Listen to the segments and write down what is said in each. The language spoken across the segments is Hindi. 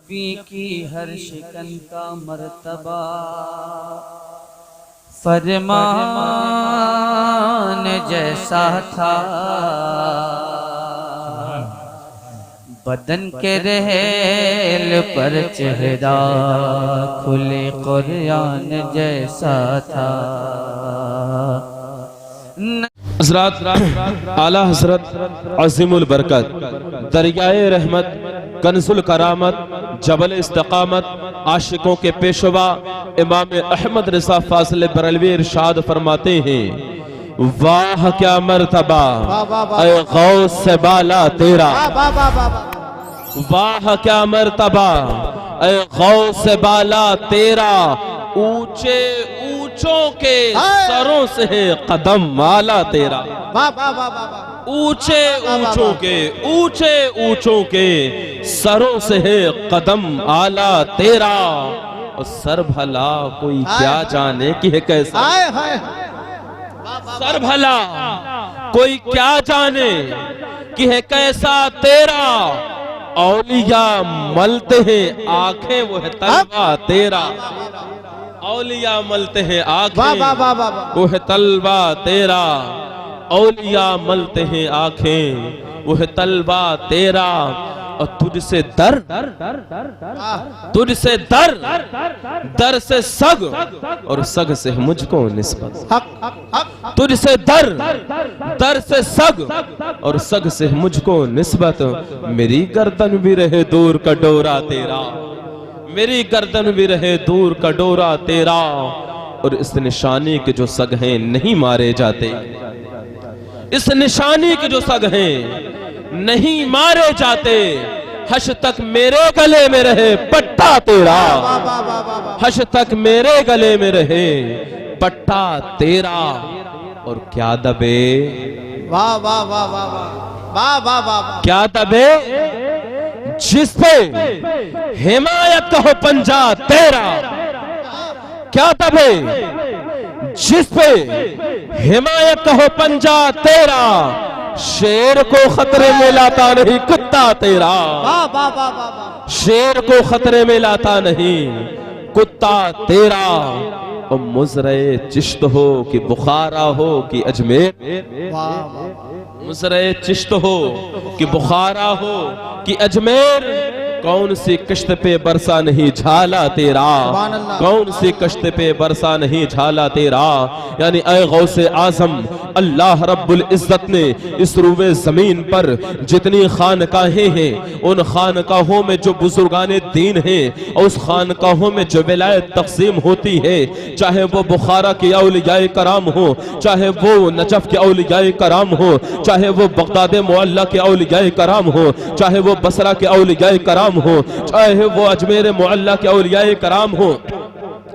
नबी की हर शिकन का मर्तबा फरमान जैसा था। बदन के रहेल पर चेहरा खुले कुरान जैसा था। हज़रत आला हज़रत अज़ीमुल बरकत दरियाए रहमत कंजुल करामत जबल इस्तकामत आशिकों के पेशवा इमाम अहमद रिज़ा फाज़िल बरेलवी इरशाद फरमाते हैं, वाह क्या मर्तबा ऐ गौस से बाला तेरा, वाह क्या मर्तबा ऐ गौस से बाला तेरा, ऊंचे ऊंचों के सरों से है कदम आला तेरा। ऊंचे ऊंचों के सरों से है कदम आला तेरा। और सर भला कोई क्या जाने कि है कैसा, सर भला कोई क्या जाने कि है कैसा तेरा। औलिया मलते हैं आंखें वो है तलवा तेरा, औलिया मलते हैं आंखें वो है तलवा तेरा। औलिया मलते हैं आंखें वो है तलवा तेरा। और तुझसे दर दर से सग और सग से मुझको निस्बत। तुझसे दर से सग और सग से मुझको निस्बत। मेरी गर्दन भी रहे दूर का डोरा तेरा, मेरी गर्दन भी रहे दूर का डोरा तेरा। और इस निशानी के जो सग हैं नहीं मारे जाते, इस निशानी के जो सग हैं नहीं मारे जाते। हश तक मेरे गले में रहे पट्टा तेरा, हश तक मेरे गले में रहे पट्टा तेरा। और क्या दबे, वाह वाह वाह वाह वाह वाह वाह, क्या दबे जिस पे हिमायत का हो पंजा तेरा। क्या दबे जिस पे हिमायत का हो पंजा तेरा। शेर को खतरे में लाता नहीं कुत्ता तेरा, शेर को खतरे में लाता नहीं कुत्ता तेरा। और मुजरे चिश्त हो कि बुखारा हो कि अजमेर, मुजरे चिश्त हो कि बुखारा हो कि अजमेर। कौन सी कश्त पे बरसा नहीं झाला तेरा, कौन सी कश्त पे बरसा नहीं झाला तेरा। यानी ऐ गौसे आजम अल्लाह रब्बुल इज्जत ने इस रूवे जमीन पर जितनी खानकाहें हैं उन खानकाहों में जो बुजुर्गाने दीन हैं और उस खानकाहों में जो विलायत तक़सीम होती है, चाहे वो बुखारा के औलियाए कराम हो, चाहे वो नजफ के औलियाए कराम हो, चाहे वो बगदाद मुअल्ला के औलियाए कराम हो, चाहे वो बसरा के औलियाए कराम हो, चाहे वो अजमेर मुअल्ला के औलियाए कराम हो,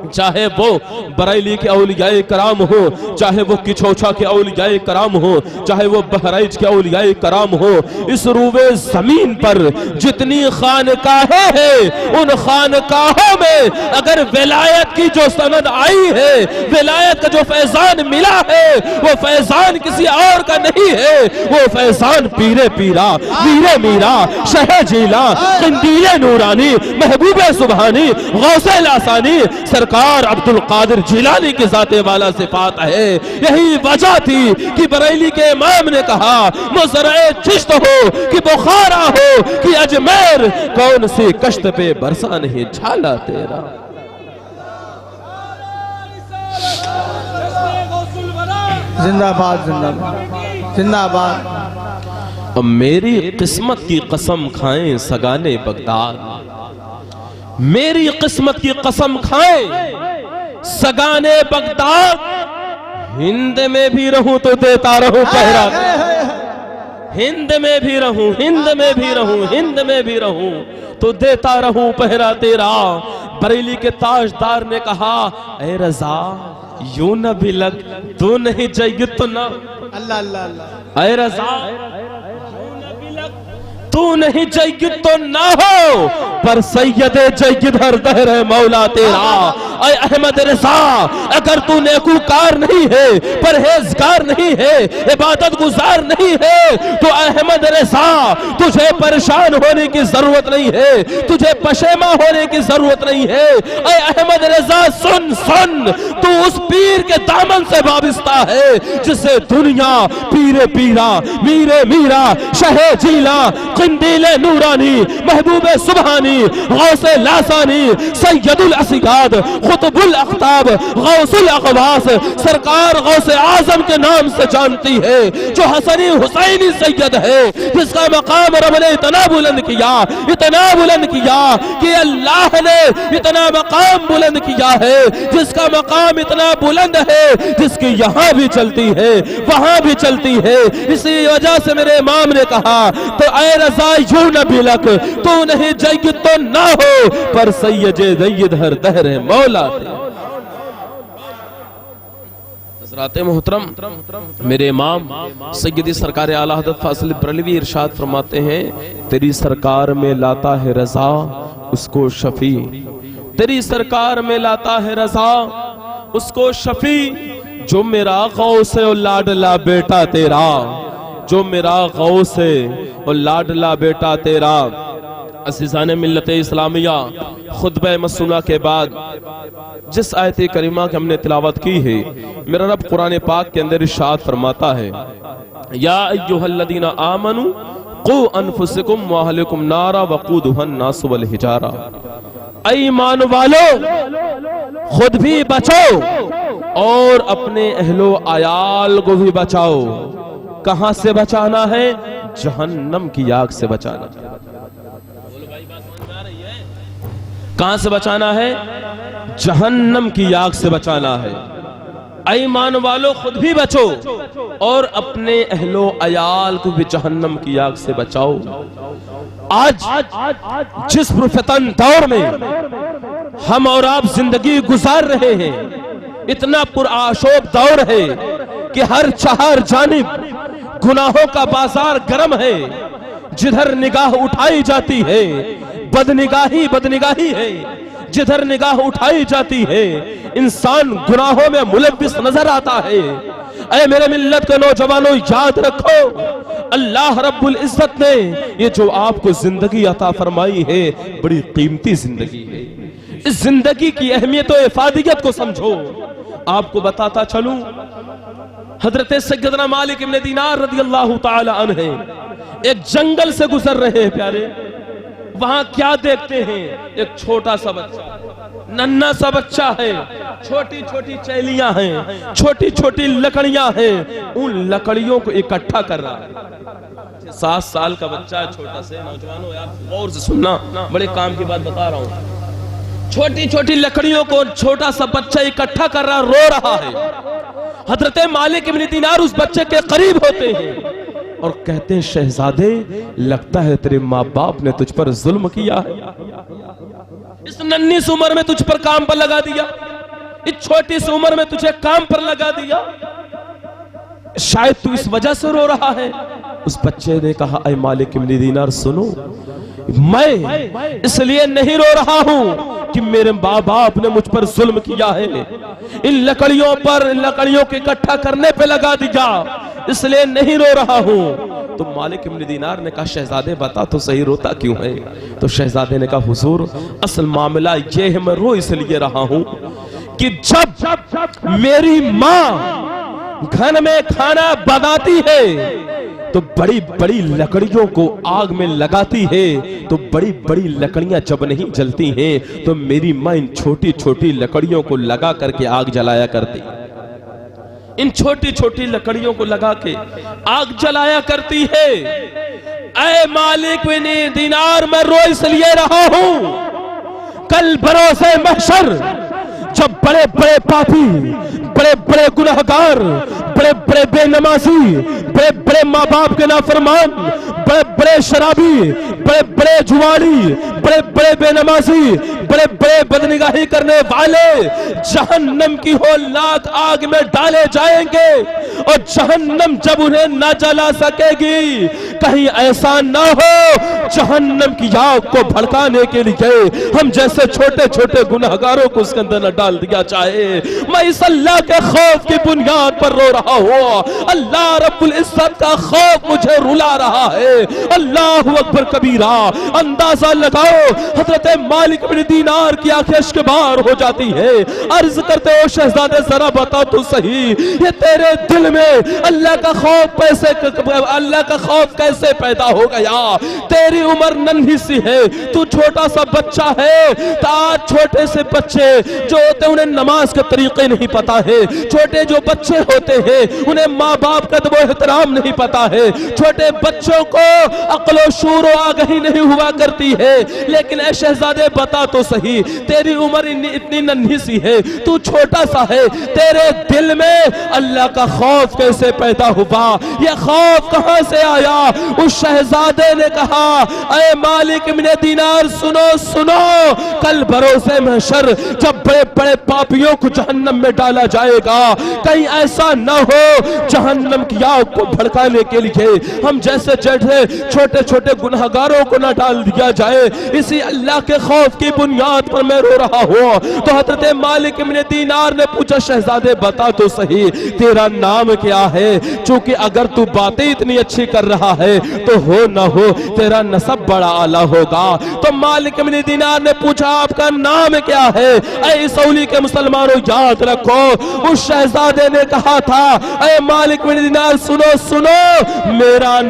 चाहे वो बरेली के औलियाए कराम हो, चाहे वो किछोछा के औलियाए कराम हो, चाहे वो बहराइच के औलियाए कराम हो। इस रूवे जमीन पर जितनी खानकाहें हैं उन खानकाहों में अगर विलायत की जो सनद आई है, विलायत का जो फैजान मिला है, वो फैजान किसी और का नहीं है, वो फैजान पीरे पीरा वीरे मीरा शह जीला कंदीले नूरानी महबूबे सुबहानी गौसे लासानी सरकार अब्दुल कादिर जिलानी की जाते वाला सिफात है। यही वजह थी कि बरेली के इमाम ने कहा मुजरे चिश्त हो कि बुखारा हो कि अजमेर, कौन सी कश्त पे बरसा नहीं झाला तेरा। जिंदाबाद जिंदाबाद जिंदाबाद। अब मेरी किस्मत की कसम खाएं सगाने बगदाद, मेरी किस्मत की कसम खाएं सगाने बगदाद। हिंद में भी रहूं तो देता रहूं पहरा, हिंद में भी रहूं, हिंद में भी रहूं, हिंद में भी रहूं तो देता रहूं पहरा तेरा। बरेली के ताजदार ने कहा ऐ रजा यूं न भी लग तू नहीं चाहिए तो ना, अल्लाह अल्लाह अल्लाह। ऐ रजा तू नहीं जय्यद तो ना हो, पर सैयद जय्यद हर दहर है मौला तेरा। ऐ अहमद रज़ा, अगर तू नेकूकार नहीं है, परहेजगार नहीं है, इबादत गुजार नहीं है, तो अहमद रज़ा तुझे परेशान होने की जरूरत नहीं है, तुझे पशेमा होने की जरूरत नहीं है। ऐ अहमद रज़ा सुन सुन, तू उस पीर के दामन से वाबिस्ता है जिसे दुनिया पीरे पीरा, मीरे मीरा, शहे जीला, क़िंदीले नूरानी, महबूबे सुबहानी, गौसे लासानी, सैयदुल असिगाद, खुतबुल अख्ताब, गौसुल अक़वास, सरकार गौसे आजम के नाम से जानती है, जो हसनी हुसैनी सैयद है, जिसका मकाम रब ने इतना बुलंद किया, इतना बुलंद किया कि अल्लाह ने इतना मकाम बुलंद किया है, जिसका मकाम इतना बुलंद है जिसकी यहाँ भी चलती है वहां भी चलती है। इसी वजह से मेरे इमाम ने कहा, तो ऐ रज़ा यूं न बिलक, तू नहीं जय्यद तो ना हो, पर सैयद जय्यद हर दहर है मौला। हज़रात मोहतरम, मेरे इमाम सैयदी सरकार आला हज़रत फासिल बरेलवी इरशाद फरमाते हैं, तेरी सरकार में लाता है रज़ा उसको शफी, तेरी सरकार में लाता है रज़ा उसको शफी, जो मेरा गौस है और लाडला बेटा तेरा, जो मेरा गौस है और लाडला बेटा तेरा। अज़ीज़ान मिल्लत इस्लामिया, खुतबा मसूना के बाद जिस आयत करीमा की हमने तिलावत की है, मेरा रब कुरान पाक के अंदर इरशाद फरमाता है, या अय्युहल्लज़ीना आमनू क़ू अनफुसकुम व अहलिकुम नारा वक़ूदुहन नास वल हिजारा। ऐ ईमान वालो, खुद भी बचो और अपने अहलो आयाल को भी बचाओ। कहां से बचाना है? जहन्नम की आग से बचाना। कहां से बचाना है? जहन्नम की आग से बचाना है। ऐ ईमान वालो, खुद भी बचो और अपने अहलो अयाल को भी जहन्नम की आग से बचाओ। आज जिस पुरफतन दौर में हम और आप जिंदगी गुजार रहे हैं, इतना पुरआशोब दौर है कि हर चार जानिब गुनाहों का बाजार गर्म है। जिधर निगाह उठाई जाती है बदनिगाही बदनिगाही है, जिधर निगाह उठाई जाती है इंसान गुनाहों में मुलव्विस नजर आता है। ऐ मेरे मिल्लत के नौजवानों, याद रखो, अल्लाह रब्बुल इज्जत ने ये जो आपको जिंदगी अता फरमाई है, बड़ी कीमती जिंदगी है। इस जिंदगी की अहमियत और इफादियत को समझो। आपको बताता चलूं, हजरत सैयदना मालिक इब्न दीनार रदियल्लाहु ताला अन्हु एक जंगल से गुजर रहे हैं प्यारे। वहां क्या देखते हैं? एक छोटा सा बच्चा, नन्हा सा बच्चा है, छोटी छोटी चैलियां हैं, छोटी छोटी लकड़ियां हैं, उन लकड़ियों को इकट्ठा कर रहा है। 7 साल का बच्चा है, छोटा से। नौजवानों यार गौर से सुनना, बड़े काम की बात बता रहा हूं। छोटी छोटी लकड़ियों को छोटा सा बच्चा इकट्ठा कर रहा, रो रहा है। हजरत मालिक इब्न दीनार उस बच्चे के करीब होते हैं और कहते हैं, शहजादे, लगता है तेरे माँ बाप ने तुझ पर जुल्म किया है, इस नन्ही सी उम्र में तुझ पर काम पर लगा दिया, इस छोटी सी उम्र में तुझे काम पर लगा दिया, शायद तू इस वजह से रो रहा है। उस बच्चे ने कहा, ऐ मालिक इब्न दीनार सुनो, मैं इसलिए नहीं रो रहा हूं कि मेरे माँ बाप ने मुझ पर जुल्म किया है, इन लकड़ियों पर, इन लकड़ियों के इकट्ठा करने पे लगा दिया, इसलिए नहीं रो रहा हूं। तो मालिक इब्न दीनार ने कहा, शहजादे बता तो सही, रोता क्यों है? तो शहजादे ने कहा, हुजूर, असल मामला ये है, मैं रो इसलिए रहा हूं कि जब मेरी माँ घर में खाना बनाती है तो बड़ी बड़ी लकड़ियों को आग में लगाती है, तो बड़ी बड़ी लकड़ियां जब नहीं जलती हैं तो मेरी माँ इन छोटी छोटी लकड़ियों को लगा करके आग जलाया करती, इन छोटी छोटी लकड़ियों को लगा के आग जलाया करती है। ऐ मालिक इब्न दीनार, मैं रो इसलिए रहा हूं, कल बरोसे महशर जब बड़े बड़े पापी, बड़े बड़े गुनहगार, बड़े बड़े बेनमाजी, बड़े बड़े माँ बाप के नाफरमान, बड़े बड़े शराबी, बड़े बड़े जुआरी, बड़े बड़े बेनमाजी, बड़े बड़े बदनिगाही करने वाले जहन्नम की होलनाक आग में डाले जाएंगे। और जहन्नम जब उन्हें न जला सकेगी, कहीं ऐसा ना हो जहन्नम की आग को भड़काने के लिए हम जैसे छोटे छोटे गुनहगारों को उसके अंदर न डाल दिया जाए। मैं इस अल्लाह के खौफ की बुनियाद पर रो रहा हूँ। अल्लाह रब्बुल इज्जत का खौफ मुझे रुला रहा है। अल्लाह अकबर कबीरा। अंदाजा लगाओ, हजरत मालिक बिन दीनार की आंखें इश्क बार हो जाती है। अर्ज करते हो शहजादे जरा बता तो सही, ये तेरे दिल में अल्लाह का खौफ कैसे पैदा हो गया? तेरी उम्र नन्ही सी है, तू छोटा सा बच्चा है। तो आज छोटे से बच्चे जो होते हैं उन्हें नमाज के तरीके नहीं पता है। छोटे जो बच्चे होते हैं उन्हें माँ बाप का तो एहतराम नहीं पता है। छोटे बच्चों को अक्ल शूर व आगही नहीं हुआ करती है। लेकिन ऐ शहजादे बता तो सही, तेरी उम्र इतनी नन्ही सी है, तू छोटा सा है, तेरे दिल में अल्लाह का खौफ कैसे पैदा हुआ? यह खौफ कहां से आया? उस शहजादे ने कहा, ऐ मालिक बिन दीनार सुनो सुनो, कल भरोसे महशर जब बड़े बड़े पापियों को जहन्नम में डाला जाएगा, कहीं ऐसा न हो जहन्नम की आग को भड़काने के लिए हम जैसे छोटे छोटे गुनहगारों को न डाल दिया जाए। इसी अल्लाह के खौफ की बुनियाद पर मैं रो रहा हूँ। तो हजरत मालिक बिन दीनार ने पूछा, शहजादे बता तो सही तेरा नाम क्या है? चूंकि अगर तू बातें इतनी अच्छी कर रहा है तो हो न हो तेरा नसब बड़ा आला होगा। तो मालिक बिन दीनार ने पूछा, आपका नाम क्या है? ऐ सऊली के मुसलमानों याद रखो, उस शहजादे ने कहा था, ऐ मालिक बिन दीनार सुनो सुनो, मेरा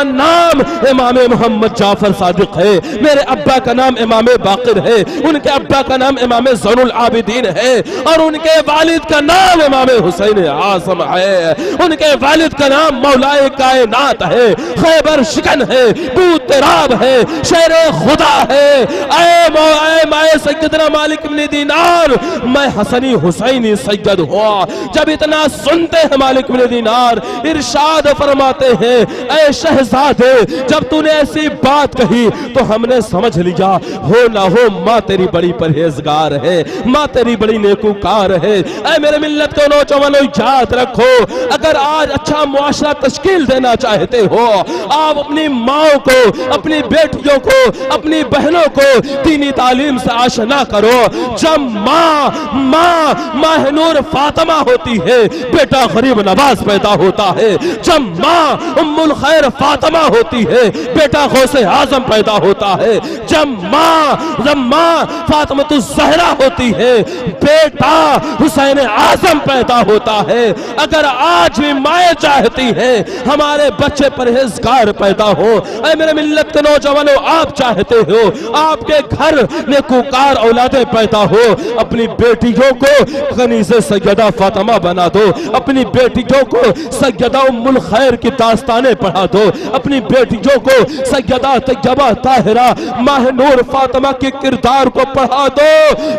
नाम इमाम मोहम्मद जाफर सादिक है। मेरे अब्बा का नाम इमाम बाकिर है, उनके अब्बा का नाम इमाम ज़ैनुल आबिदीन है, और उनके वालिद का नाम इमाम हुसैन आज़म है। उनके वालिद का नाम मौलाए कायनात है, खैबर शिकन है, बूतराब है, शेर खुदा है। ऐ माए सैयदना मालिक बिन दीनार, मैं हसनी हुसैनी सैयद हुआ। जब इतना सुनते हैं मालिक बिन दीनार इरशाद फरमाते हैं, ऐ शहजादे जब तूने ऐसी बात कही तो हमने समझ लिया हो ना हो माँ तेरी बड़ी परहेजगार है, माँ तेरी बड़ी नेकूकार है। ऐ मेरे मिल्लत को नौजवानों याद रखो, अगर आज अच्छा मुआशरा तश्कील देना चाहते हो, आप अपनी माओ को, अपनी बेटियों को, अपनी बहनों को दीनी तालीम से आशना करो। जब माँ नूर फातिमा होती है, बेटा गरीब नवाज पैदा होता है। जब माँ उम्मुल खैर फातिमा होती है, बेटा गौसे आजम पैदा होता है। जब माँ फातिमा ज़हरा होती है, बेटा हुसैन आजम पैदा होता है। अगर आज भी माएँ चाहती हैं हमारे बच्चे परहेजगार पैदा हो, ऐ मेरे मिल्लत के नौजवानों आप चाहते हो आपके घर नेकूकार औलादे पैदा हो, अपनी बेटियों को कनीज़े सैयदा फातिमा बना दो, अपनी बेटियों को सैयदा उम्मुल खैर की दास्तानें पढ़ा दो, अपनी बेटियों को सैयदा तैयबा ताहिरा माहनूर फातिमा के किरदार को पढ़ा दो।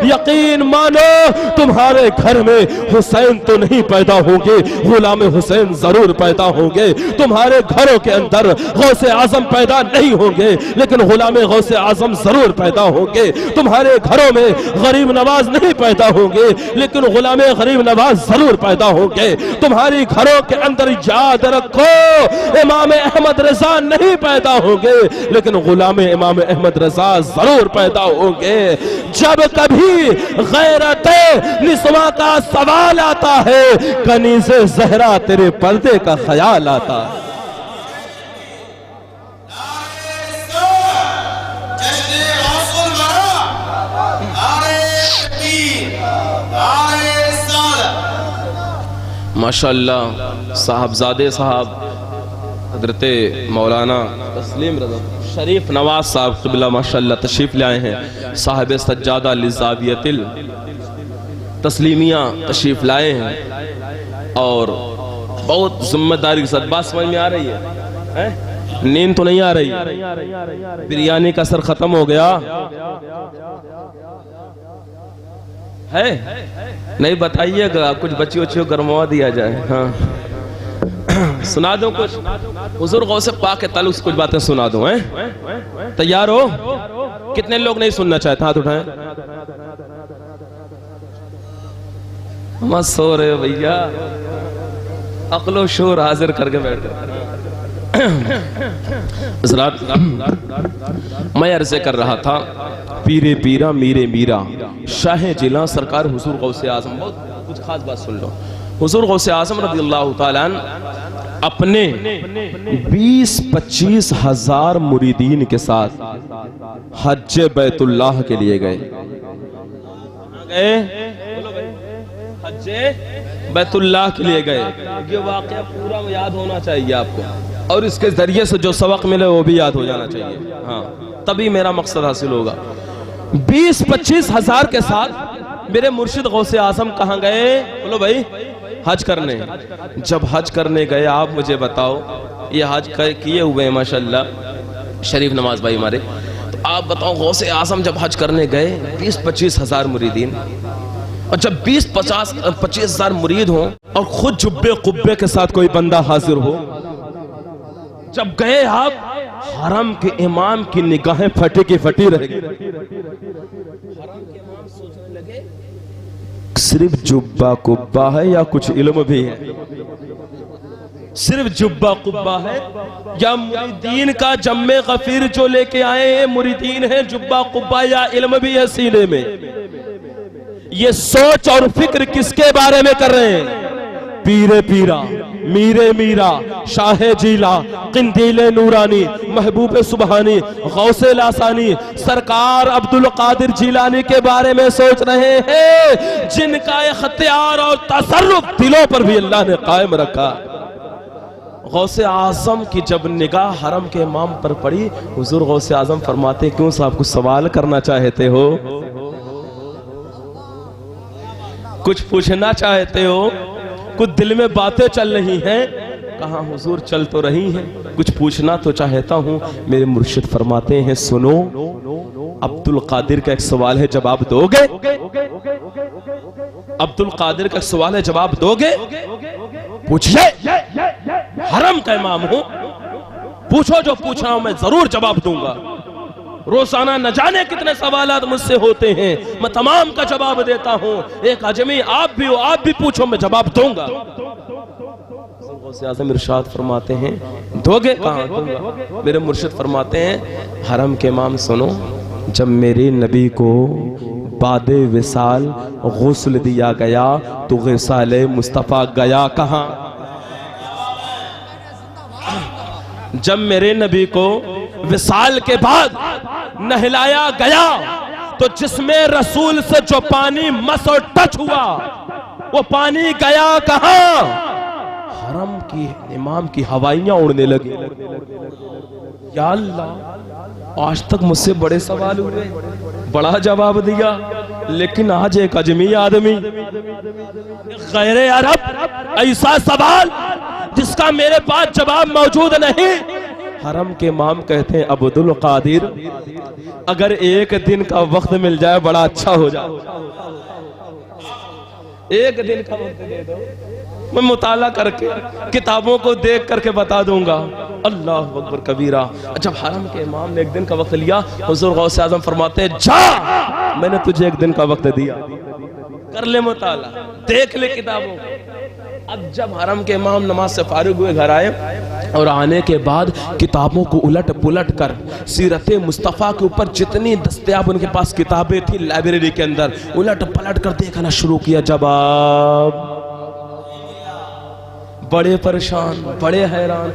यकीन मानो तुम्हारे घर में हुसैन तो नहीं पैदा होंगे, गुलाम हुसैन जरूर पैदा होंगे। तुम्हारे घरों के अंदर गौसे आजम पैदा नहीं होंगे, लेकिन गुलाम गौसे आजम जरूर पैदा होंगे। तुम्हारे घरों में गरीब नवाज नहीं पैदा होंगे, लेकिन गुलाम गरीब नवाज जरूर पैदा होंगे। तुम्हारी घरों के अंदर याद रखो इमाम अहमद रजा नहीं पैदा होंगे, लेकिन गुलाम इमाम अहमद रजा जरूर पैदा होंगे। जब कभी गैरते निस्वा का सवाल आता है, कनीज़े ज़हरा तेरे पर्दे का ख्याल आता है। माशाअल्लाह साहबजादे साहब हजरत मौलाना तस्लीम रज़ा शरीफ नवाज साहब क़िबला माशाअल्लाह तशरीफ़ ले आए हैं। साहिब सज्जादा लिज़ावियतिल तस्लीमिया तशरीफ़ लाए हैं और बहुत जिम्मेदारी के साथ बात समझ में आ रही है? नींद तो नहीं आ रही? बिरयानी का असर खत्म हो गया? है नहीं, बताइएगा, कुछ बच्चियों को गरमवा दिया जाए। हाँ सुना दो कुछ, हुजूर गौस पाक के ताल्लुक से कुछ बातें सुना दो। हैं तैयार हो? कितने लोग नहीं सुनना चाहते हाथ उठाएं। मत सो रहे हो भैया, अक्लो शोर हाजिर करके बैठ गए। मैं अर्ज़ कर रहा था, पीरे पीरा मीरे मीरा शाह जिला सरकार हुजूर गौसे आज़म, बहुत कुछ खास बात सुन लो। हुजूर गौसे आज़म रज़ियल्लाहु ताला अन्हु अपने 20-25 हजार मुरीदीन के साथ हज बैतुल्लाह के लिए गए। हज बैतुल्लाह के लिए गए। ये वाक़या पूरा याद होना चाहिए आपको, और इसके जरिए से जो सबक मिले वो भी याद हो जाना चाहिए। हाँ, तभी मेरा मकसद हासिल होगा। 20-25 हजार के साथ मेरे मुर्शिद गौसे आज़म कहाँ गए? बोलो भाई, हज करने। जब हज करने गए, आप मुझे बताओ, ये हज किए हुए हैं माशाल्लाह, शरीफ नमाज भाई हमारे, तो आप बताओ गौसे आज़म जब हज करने गए, 20-25 हजार मुरीदीन, और जब 20-25 हजार मुरीद हो और खुद जुब्बे कुब्बे के साथ कोई बंदा हाजिर हो, जब गए आप, हरम के इमाम की निगाहें फटी की फटी रहेगी। सिर्फ जुब्बा कुब्बा है या कुछ इल्म भी है? सिर्फ जुब्बा कुब्बा है या मुरीदीन का जम्मे गफीर जो लेके आए हैं मुरीदीन है, जुब्बा कुब्बा या इल्म भी है सीने में? ये सोच और फिक्र किसके बारे में कर रहे हैं? पीरे पीरा मीरे मीरा शाह जीला किंदीले नूरानी महबूब सुबहानी गौसे लासानी सरकार अब्दुल कादिर जीलानी के बारे में सोच रहे हैं, जिनका इख्तियार और तसर्रुफ दिलों पर भी अल्लाह ने कायम रखा। गौसे आज़म की जब निगाह हरम के इमाम पर पड़ी, हुजूर गौसे आज़म फरमाते, क्यों साहब कुछ सवाल करना चाहते हो? कुछ पूछना चाहते हो? कुछ दिल में बातें चल रही हैं? कहा हुजूर चल तो रही हैं, कुछ पूछना तो चाहता हूं। मेरे मुर्शिद फरमाते हैं, सुनो, अब्दुल कादिर का एक सवाल है, जवाब दोगे? अब्दुल कादिर का सवाल है, जवाब दोगे? पूछिए, हरम का इमाम हूं, पूछो जो पूछना हो, मैं जरूर जवाब दूंगा। रोजाना न जाने कितने सवालात मुझसे होते हैं, मैं तमाम का जवाब देता हूं। एक अजमी आप भी हो, आप भी पूछो, मैं जवाब दूंगा। आज़म इरशाद फरमाते हैं, दोगे? कहाँ दूंगा। मेरे मुर्शिद फरमाते हैं, हरम के इमाम सुनो, जब मेरे नबी को बादे विसाल गुस्ल दिया गया तो ग़िसाले मुस्तफ़ा गया कहाँ? जब मेरे नबी को विसाल के बाद नहलाया गया तो जिसमें रसूल से जो पानी मस और टच हुआ, वो पानी गया कहां? हरम की इमाम की हवाइयां उड़ने लगी। या अल्लाह, आज तक मुझसे बड़े सवाल हुए, बड़ा जवाब दिया, लेकिन आज एक अजमी आदमी गैर अरब ऐसा सवाल जिसका मेरे पास जवाब मौजूद नहीं। हरम के इमाम कहते हैं, अब्दुल कादिर, अगर एक दिन का वक्त मिल जाए बड़ा अच्छा हो जाए। एक दिन का वक्त दे दो, मैं मुताला करके किताबों को देख करके बता दूंगा। अल्लाह अकबर कबीरा। जब हरम के इमाम ने एक दिन का वक्त लिया, हुजूर गौसे आज़म फरमाते हैं, जा, मैंने तुझे एक दिन का वक्त दिया, कर ले मुताला, देख ले किताबों। अब जब हरम के इमाम नमाज से फारिग हुए, घर आए और आने के बाद किताबों को उलट पुलट कर सीरत मुस्तफ़ा के ऊपर जितनी दस्तयाब उनके पास किताबें थी लाइब्रेरी के अंदर, उलट पलट कर देखना शुरू किया। जवाब, बड़े परेशान, बड़े हैरान।